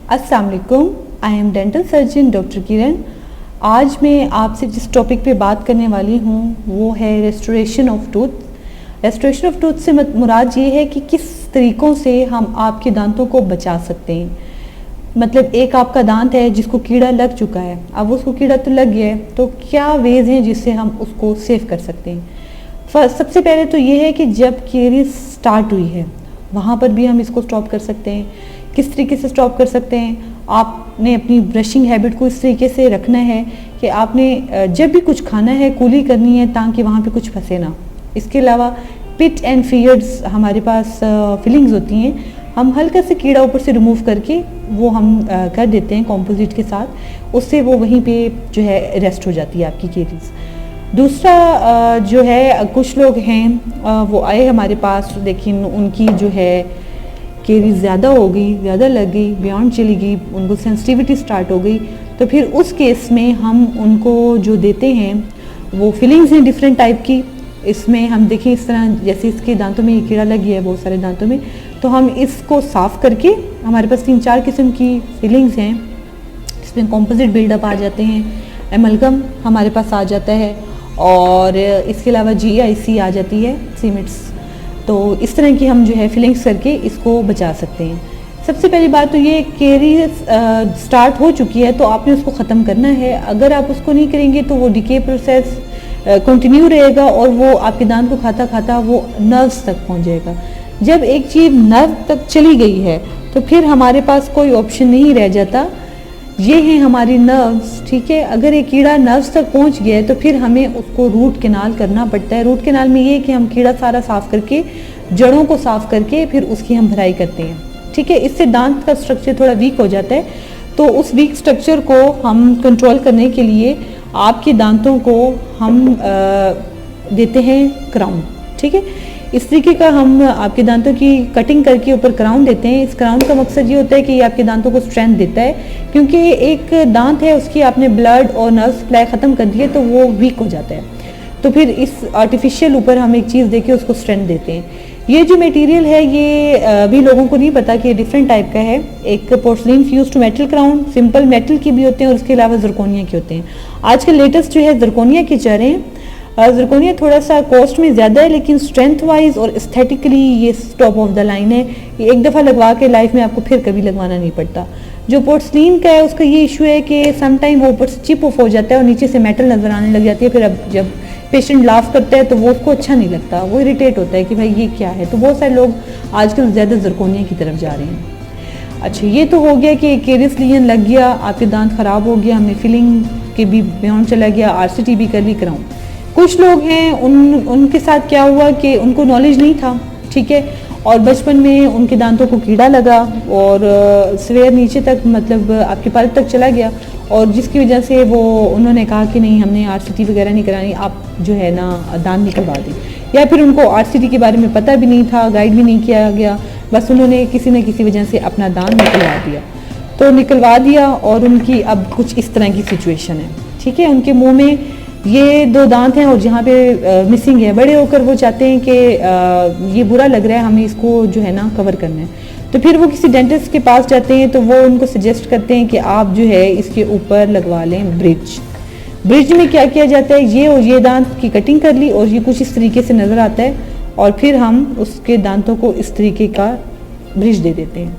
अस्सलाम वालेकुम, I am dental surgeon doctor Kiran. आज मैं आपसे जिस टॉपिक पे बात करने वाली हूँ वो है restoration of tooth. Restoration of tooth से मुराद ये है कि किस तरीक़ों से हम आपके दांतों को बचा सकते हैं। मतलब एक आपका दांत है जिसको कीड़ा लग चुका है, अब उसको कीड़ा तो लग गया है, तो क्या वेज हैं जिससे हम उसको सेव कर सकते हैं। सबसे पहले तो ये है कि जब कैरीज स्टार्ट हुई है वहाँ पर भी हम इसको स्टॉप कर सकते हैं। किस तरीके से स्टॉप कर सकते हैं? आपने अपनी ब्रशिंग हैबिट को इस तरीके से रखना है कि आपने जब भी कुछ खाना है कूली करनी है ताकि वहाँ पे कुछ फंसे ना। इसके अलावा पिट एंड फियर्स हमारे पास फिलिंग्स होती हैं, हम हल्का से कीड़ा ऊपर से रिमूव करके वो हम कर देते हैं कॉम्पोजिट के साथ, उससे वो वहीं पे जो है रेस्ट हो जाती है आपकी कैरीज। दूसरा जो है कुछ लोग हैं वो आए हमारे पास, लेकिन उनकी जो है कैरीज ज़्यादा हो गई, ज़्यादा लग गई, बियॉन्ड चली गई, उनको सेंसिटिविटी स्टार्ट हो गई, तो फिर उस केस में हम उनको जो देते हैं वो फिलिंग्स हैं डिफरेंट टाइप की। इसमें हम देखें इस तरह जैसे इसके दांतों में ये कीड़ा लग गया है बहुत सारे दांतों में, तो हम इसको साफ़ करके हमारे पास 3-4 किस्म की फिलिंग्स हैं। इसमें कॉम्पोजिट बिल्डअप आ जाते हैं, एमलगम हमारे पास आ जाता है, और इसके अलावा GIC आ जाती है, सीमेंट्स। तो इस तरह की हम जो है फिलिंग्स करके इसको बचा सकते हैं। सबसे पहली बात तो ये कैरीज स्टार्ट हो चुकी है तो आपने उसको ख़त्म करना है। अगर आप उसको नहीं करेंगे तो वो डिके प्रोसेस कंटिन्यू रहेगा और वो आपके दांत को खाता खाता वो नर्व्स तक पहुंच जाएगा। जब एक चीज़ नर्व तक चली गई है तो फिर हमारे पास कोई ऑप्शन नहीं रह जाता। ये हैं हमारी नर्व्स, ठीक है। अगर एक कीड़ा नर्व्स तक पहुंच गया है तो फिर हमें उसको रूट कैनाल करना पड़ता है। रूट कैनाल में ये कि हम कीड़ा सारा साफ़ करके, जड़ों को साफ़ करके फिर उसकी हम भराई करते हैं, ठीक है। इससे दांत का स्ट्रक्चर थोड़ा वीक हो जाता है, तो उस वीक स्ट्रक्चर को हम कंट्रोल करने के लिए आपके दांतों को हम देते हैं क्राउन, ठीक है। इस तरीके का हम आपके दांतों की कटिंग करके ऊपर क्राउन देते हैं। इस क्राउन का मकसद ये होता है कि ये आपके दांतों को स्ट्रेंथ देता है, क्योंकि एक दांत है उसकी आपने ब्लड और नर्व सप्लाई ख़त्म कर दी है तो वो वीक हो जाता है, तो फिर इस आर्टिफिशियल ऊपर हम एक चीज़ देके उसको स्ट्रेंथ देते हैं। ये जो मटेरियल है ये भी लोगों को नहीं पता कि डिफरेंट टाइप का है। एक porcelain fuse to metal crown, simple metal की भी होते हैं और उसके अलावा जरकोनिया के होते हैं। आजकल लेटेस्ट जो है जरकोनिया के चल रहे हैं। जरकोनिया थोड़ा सा कॉस्ट में ज़्यादा है, लेकिन स्ट्रेंथ वाइज और एस्थेटिकली ये टॉप ऑफ द लाइन है। ये एक दफ़ा लगवा के लाइफ में आपको फिर कभी लगवाना नहीं पड़ता। जो पोर्सलिन का है उसका ये इशू है कि समटाइम वो ऊपर से चिप ऑफ हो जाता है और नीचे से मेटल नजर आने लग जाती है। फिर अब जब पेशेंट लाफ करता है तो वो उसको अच्छा नहीं लगता, वो इरिटेट होता है कि भाई ये क्या है। तो बहुत सारे लोग आजकल ज़्यादा जरकोनिया की तरफ जा रहे हैं। अच्छा, ये तो हो गया कि कैरियस लीजन लग गया, आपके दांत ख़राब हो गया, हमने फिलिंग के भी बियॉन्ड चला गया, RCT भी कर ली, क्राउन। कुछ लोग हैं उनके साथ क्या हुआ कि उनको नॉलेज नहीं था, ठीक है, और बचपन में उनके दांतों को कीड़ा लगा और सवेर नीचे तक मतलब आपके पल्प तक चला गया, और जिसकी वजह से वो उन्होंने कहा कि नहीं हमने RCT वगैरह नहीं करानी, आप जो है ना दांत निकलवा दें। या फिर उनको RCT के बारे में पता भी नहीं था, गाइड भी नहीं किया गया, बस उन्होंने किसी न किसी वजह से अपना दांत निकलवा दिया। तो निकलवा दिया और उनकी अब कुछ इस तरह की सिचुएशन है, ठीक है। उनके मुँह में ये 2 दांत हैं और जहाँ पे मिसिंग है। बड़े होकर वो चाहते हैं कि ये बुरा लग रहा है, हमें इसको जो है ना कवर करना है। तो फिर वो किसी डेंटिस्ट के पास जाते हैं तो वो उनको सजेस्ट करते हैं कि आप जो है इसके ऊपर लगवा लें ब्रिज। ब्रिज में क्या किया जाता है, ये और ये दांत की कटिंग कर ली और ये कुछ इस तरीके से नज़र आता है, और फिर हम उसके दांतों को इस तरीके का ब्रिज दे देते हैं।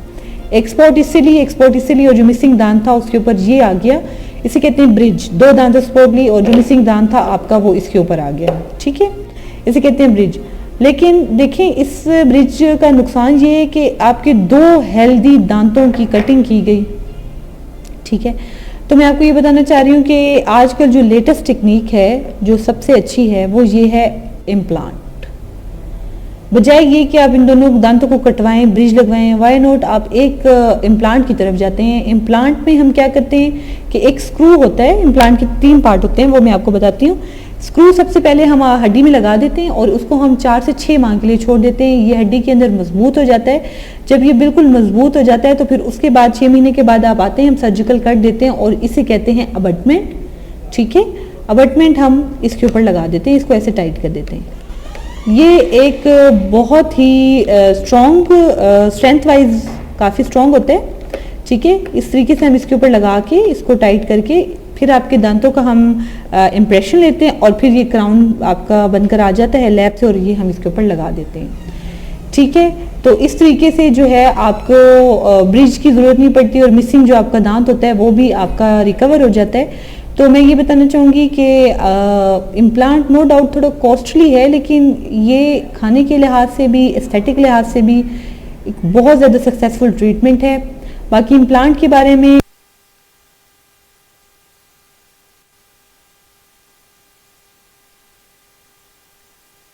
एक्सपोर्ट इससे ली और जो मिसिंग दांत था उसके ऊपर ये आ गया, इसे कहते हैं ब्रिज। 2 दांत सपोर्ट ली और जो मिसिंग दांत था आपका वो इसके ऊपर आ गया, ठीक है, इसे कहते हैं ब्रिज। लेकिन देखें इस ब्रिज का नुकसान ये है कि आपके 2 हेल्दी दांतों की कटिंग की गई, ठीक है। तो मैं आपको ये बताना चाह रही हूँ कि आजकल जो लेटेस्ट टेक्निक है जो सबसे अच्छी है वो ये है इम्प्लांट। बजाय ये कि आप इन दोनों दांतों को कटवाएं, ब्रिज लगवाएं, वाई नॉट आप एक इम्प्लांट की तरफ जाते हैं। इम्प्लांट में हम क्या करते हैं कि एक स्क्रू होता है, इम्प्लांट के 3 पार्ट होते हैं, वो मैं आपको बताती हूँ। स्क्रू सबसे पहले हम हड्डी में लगा देते हैं और उसको हम 4 से 6 माह के लिए छोड़ देते हैं। ये हड्डी के अंदर मजबूत हो जाता है। जब ये बिल्कुल मजबूत हो जाता है तो फिर उसके बाद 6 महीने के बाद आप आते हैं, हम सर्जिकल कट देते हैं और इसे कहते हैं अबटमेंट, ठीक है। अबटमेंट हम इसके ऊपर लगा देते हैं, इसको ऐसे टाइट कर देते हैं। ये एक बहुत ही स्ट्रॉन्ग, स्ट्रेंथ वाइज काफ़ी स्ट्रॉन्ग होता है, ठीक है, इस तरीके से हम इसके ऊपर लगा के इसको टाइट करके फिर आपके दांतों का हम इम्प्रेशन लेते हैं और फिर ये क्राउन आपका बनकर आ जाता है लैब से और ये हम इसके ऊपर लगा देते हैं। ठीक है, तो इस तरीके से जो है आपको ब्रिज की ज़रूरत नहीं पड़ती और मिसिंग जो आपका दांत होता है वो भी आपका रिकवर हो जाता है। तो मैं ये बताना चाहूँगी कि इम्प्लांट नो डाउट थोड़ा कॉस्टली है, लेकिन ये खाने के लिहाज से भी एस्थेटिक लिहाज से भी एक बहुत ज़्यादा सक्सेसफुल ट्रीटमेंट है। बाकी इम्प्लांट के बारे में